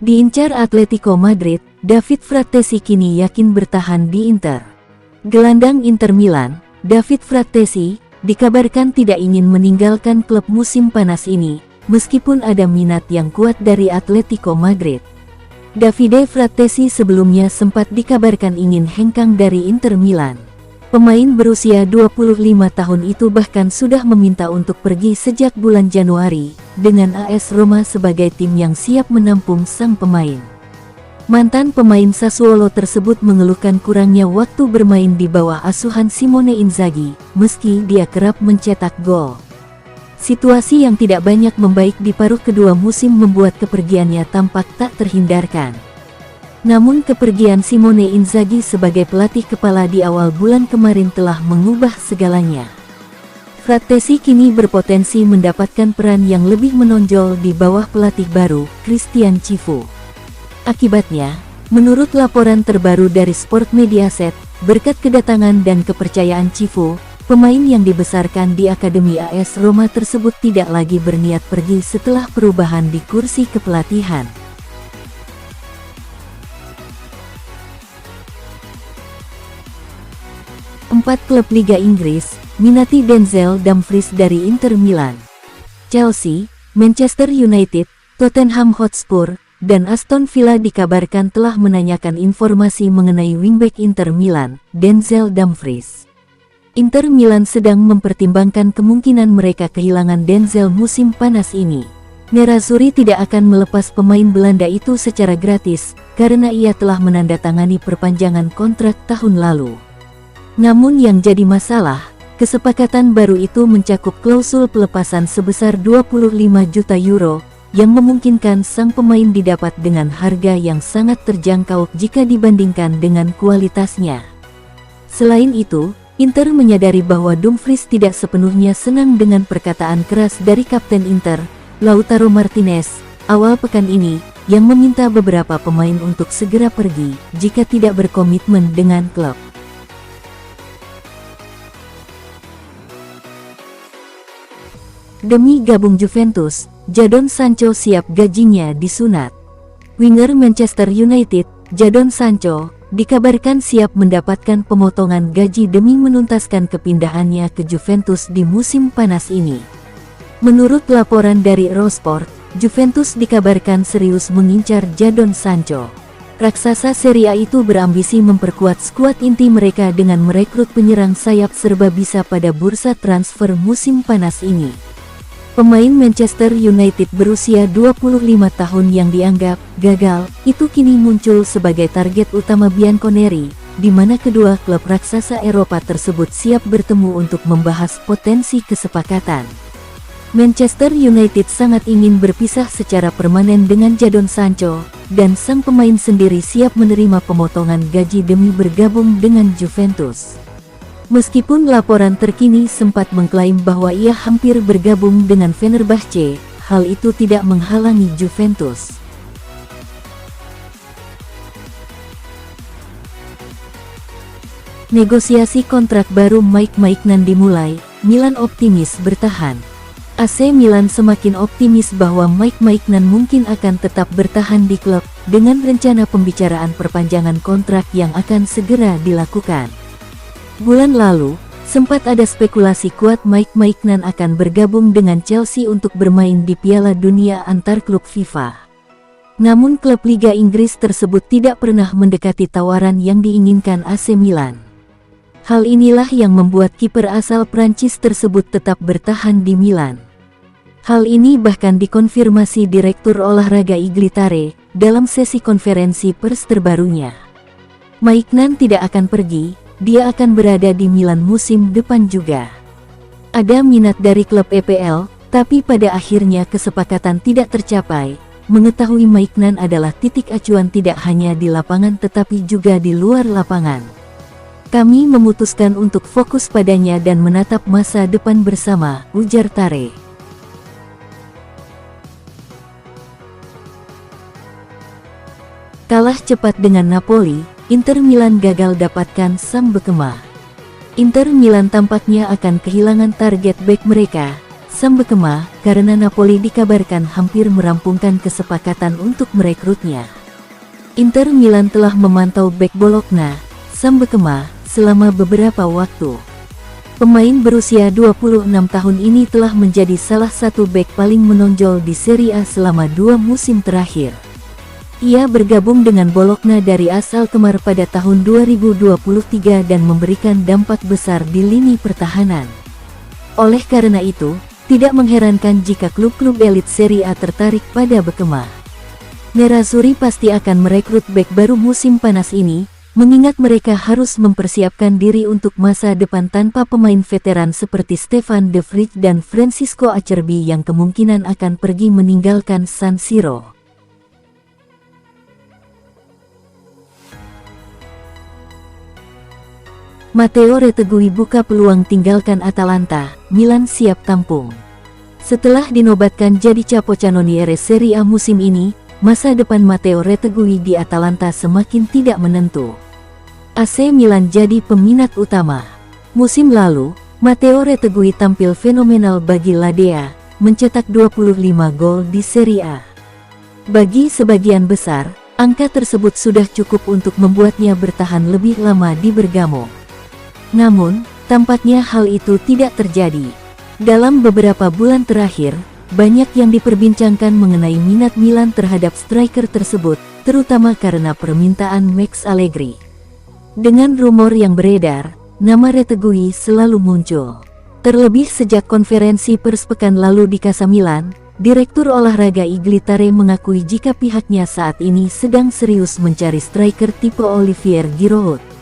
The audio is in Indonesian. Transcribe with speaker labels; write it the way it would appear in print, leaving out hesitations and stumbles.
Speaker 1: Diincar Atletico Madrid, David Frattesi kini yakin bertahan di Inter. Gelandang Inter Milan, David Frattesi, dikabarkan tidak ingin meninggalkan klub musim panas ini, meskipun ada minat yang kuat dari Atletico Madrid. Davide Frattesi sebelumnya sempat dikabarkan ingin hengkang dari Inter Milan. Pemain berusia 25 tahun itu bahkan sudah meminta untuk pergi sejak bulan Januari, dengan AS Roma sebagai tim yang siap menampung sang pemain. Mantan pemain Sassuolo tersebut mengeluhkan kurangnya waktu bermain di bawah asuhan Simone Inzaghi, meski dia kerap mencetak gol. Situasi yang tidak banyak membaik di paruh kedua musim membuat kepergiannya tampak tak terhindarkan. Namun kepergian Simone Inzaghi sebagai pelatih kepala di awal bulan kemarin telah mengubah segalanya. Frattesi kini berpotensi mendapatkan peran yang lebih menonjol di bawah pelatih baru, Christian Cifu. Akibatnya, menurut laporan terbaru dari Sport Mediaset, berkat kedatangan dan kepercayaan Cifu, pemain yang dibesarkan di Akademi AS Roma tersebut tidak lagi berniat pergi setelah perubahan di kursi kepelatihan. Empat klub Liga Inggris minati Denzel Dumfries dari Inter Milan. Chelsea, Manchester United, Tottenham Hotspur, dan Aston Villa dikabarkan telah menanyakan informasi mengenai wingback Inter Milan, Denzel Dumfries. Inter Milan sedang mempertimbangkan kemungkinan mereka kehilangan Denzel musim panas ini. Nerazzurri tidak akan melepas pemain Belanda itu secara gratis, karena ia telah menandatangani perpanjangan kontrak tahun lalu. Namun yang jadi masalah, kesepakatan baru itu mencakup klausul pelepasan sebesar 25 juta euro, yang memungkinkan sang pemain didapat dengan harga yang sangat terjangkau jika dibandingkan dengan kualitasnya. Selain itu, Inter menyadari bahwa Dumfries tidak sepenuhnya senang dengan perkataan keras dari Kapten Inter, Lautaro Martinez, awal pekan ini, yang meminta beberapa pemain untuk segera pergi jika tidak berkomitmen dengan klub. Demi gabung Juventus, Jadon Sancho siap gajinya disunat. Winger Manchester United, Jadon Sancho, dikabarkan siap mendapatkan pemotongan gaji demi menuntaskan kepindahannya ke Juventus di musim panas ini. Menurut laporan dari Eurosport, Juventus dikabarkan serius mengincar Jadon Sancho. Raksasa Serie A itu berambisi memperkuat skuad inti mereka dengan merekrut penyerang sayap serba bisa pada bursa transfer musim panas ini. Pemain Manchester United berusia 25 tahun yang dianggap gagal, itu kini muncul sebagai target utama Bianconeri, di mana kedua klub raksasa Eropa tersebut siap bertemu untuk membahas potensi kesepakatan. Manchester United sangat ingin berpisah secara permanen dengan Jadon Sancho, dan sang pemain sendiri siap menerima pemotongan gaji demi bergabung dengan Juventus. Meskipun laporan terkini sempat mengklaim bahwa ia hampir bergabung dengan Fenerbahce, hal itu tidak menghalangi Juventus. Negosiasi kontrak baru Mike Maignan dimulai, Milan optimis bertahan. AC Milan semakin optimis bahwa Mike Maignan mungkin akan tetap bertahan di klub, dengan rencana pembicaraan perpanjangan kontrak yang akan segera dilakukan. Bulan lalu, sempat ada spekulasi kuat Mike Maignan akan bergabung dengan Chelsea untuk bermain di Piala Dunia antar klub FIFA. Namun klub Liga Inggris tersebut tidak pernah mendekati tawaran yang diinginkan AC Milan. Hal inilah yang membuat kiper asal Prancis tersebut tetap bertahan di Milan. Hal ini bahkan dikonfirmasi Direktur Olahraga Iglitare dalam sesi konferensi pers terbarunya. Maignan tidak akan pergi. Dia akan berada di Milan musim depan juga. Ada minat dari klub EPL, tapi pada akhirnya kesepakatan tidak tercapai. Mengetahui Maignan adalah titik acuan tidak hanya di lapangan tetapi juga di luar lapangan. Kami memutuskan untuk fokus padanya dan menatap masa depan bersama, ujar Tare. Kalah cepat dengan Napoli, Inter Milan gagal dapatkan sang bekemah. Inter Milan tampaknya akan kehilangan target bek mereka, Sam Bekema, karena Napoli dikabarkan hampir merampungkan kesepakatan untuk merekrutnya. Inter Milan telah memantau bek Bologna, Sam Bekema, selama beberapa waktu. Pemain berusia 26 tahun ini telah menjadi salah satu bek paling menonjol di Serie A selama 2 musim terakhir. Ia bergabung dengan Bologna dari asal Kemar pada tahun 2023 dan memberikan dampak besar di lini pertahanan. Oleh karena itu, tidak mengherankan jika klub-klub elit Serie A tertarik pada Bekema. Nerazzurri pasti akan merekrut bek baru musim panas ini, mengingat mereka harus mempersiapkan diri untuk masa depan tanpa pemain veteran seperti Stefan de Vrij dan Francisco Acerbi yang kemungkinan akan pergi meninggalkan San Siro. Matteo Retegui buka peluang tinggalkan Atalanta, Milan siap tampung. Setelah dinobatkan jadi Capocannoniere Serie A musim ini, masa depan Matteo Retegui di Atalanta semakin tidak menentu. AC Milan jadi peminat utama. Musim lalu, Matteo Retegui tampil fenomenal bagi Ladea, mencetak 25 gol di Serie A. Bagi sebagian besar, angka tersebut sudah cukup untuk membuatnya bertahan lebih lama di Bergamo. Namun, tampaknya hal itu tidak terjadi. Dalam beberapa bulan terakhir, banyak yang diperbincangkan mengenai minat Milan terhadap striker tersebut, terutama karena permintaan Max Allegri. Dengan rumor yang beredar, nama Retegui selalu muncul. Terlebih sejak konferensi pers pekan lalu di Casa Milan, Direktur Olahraga Iglitare mengakui jika pihaknya saat ini sedang serius mencari striker tipe Olivier Giroud.